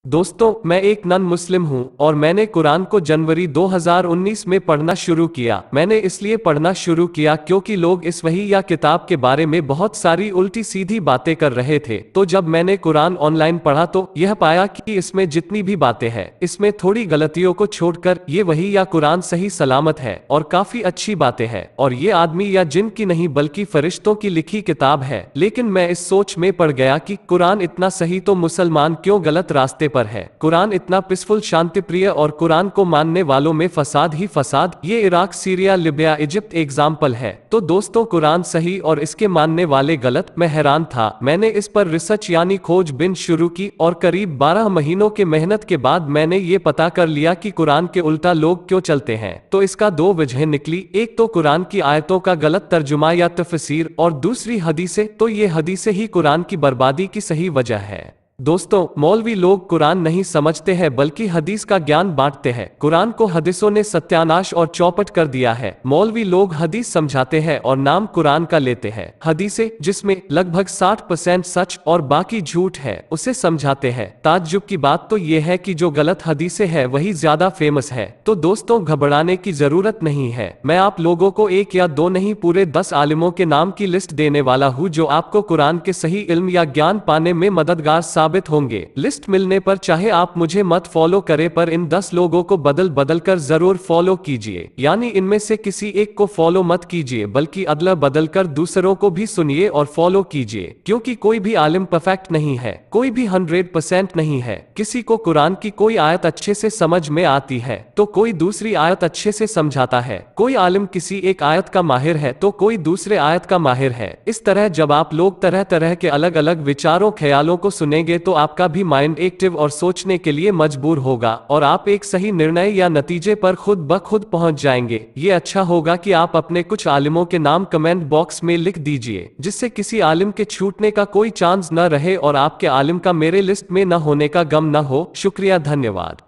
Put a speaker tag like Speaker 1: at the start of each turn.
Speaker 1: दोस्तों, मैं एक नन मुस्लिम हूं और मैंने कुरान को जनवरी 2019 में पढ़ना शुरू किया। मैंने इसलिए पढ़ना शुरू किया क्योंकि लोग इस वही या किताब के बारे में बहुत सारी उल्टी सीधी बातें कर रहे थे। तो जब मैंने कुरान ऑनलाइन पढ़ा तो यह पाया कि इसमें जितनी भी बातें हैं, इसमें थोड़ी गलतियों को छोड़कर ये वही या कुरान सही सलामत है और काफी अच्छी बातें हैं और ये आदमी या जिन की नहीं बल्कि फरिश्तों की लिखी किताब है। लेकिन मैं इस सोच में पड़ गया कि कुरान इतना सही तो मुसलमान क्यों गलत रास्ते पर है। कुरान इतना पीसफुल, शांतिप्रिय और कुरान को मानने वालों में फसाद ही फसाद। ये Iraq, Syria, Libya, Egypt example है। तो दोस्तों, कुरान सही और इसके मानने वाले गलत। मैं हैरान था। मैंने इस पर रिसर्च यानी खोजबीन शुरू की और करीब 12 महीनों के मेहनत के बाद मैंने ये पता कर लिया कि कुरान के उल्टा लोग क्यों चलते हैं। तो इसका दो वजह निकली, एक तो कुरान की आयतों का गलत तर्जुमा या तफसीर और दूसरी हदीसें। तो ये हदीसें ही कुरान की बर्बादी की सही वजह है। दोस्तों, मौलवी लोग कुरान नहीं समझते हैं बल्कि हदीस का ज्ञान बांटते हैं। कुरान को हदीसों ने सत्यानाश और चौपट कर दिया है। मौलवी लोग हदीस समझाते हैं और नाम कुरान का लेते हैं। हदीसें जिसमें लगभग 60% सच और बाकी झूठ है, उसे समझाते हैं। ताज्जुब की बात तो यह है कि जो गलत हदीसें है वही ज्यादा फेमस है। तो दोस्तों, घबराने की जरूरत नहीं है। मैं आप लोगों को एक या दो नहीं, पूरे 10 आलिमों के नाम की लिस्ट देने वाला हूँ जो आपको कुरान के सही इल्म या ज्ञान पाने में मददगार साबित होंगे। लिस्ट मिलने पर चाहे आप मुझे मत फॉलो करें, पर इन 10 लोगों को बदल बदल कर जरूर फॉलो कीजिए। यानी इनमें से किसी एक को फॉलो मत कीजिए बल्कि अदला बदल कर दूसरों को भी सुनिए और फॉलो कीजिए। क्योंकि कोई भी आलिम परफेक्ट नहीं है, कोई भी 100% नहीं है। किसी को कुरान की कोई आयत अच्छे से समझ में आती है तो कोई दूसरी आयत अच्छे से समझाता है। कोई आलिम किसी एक आयत का माहिर है तो कोई दूसरे आयत का माहिर है। इस तरह जब आप लोग तरह तरह के अलग अलग विचारों, ख्यालों को सुनेंगे तो आपका भी माइंड एक्टिव और सोचने के लिए मजबूर होगा और आप एक सही निर्णय या नतीजे पर खुद ब खुद पहुंच जाएंगे। ये अच्छा होगा कि आप अपने कुछ आलिमों के नाम कमेंट बॉक्स में लिख दीजिए, जिससे किसी आलिम के छूटने का कोई चांस न रहे और आपके आलिम का मेरे लिस्ट में न होने का गम न हो। शुक्रिया, धन्यवाद।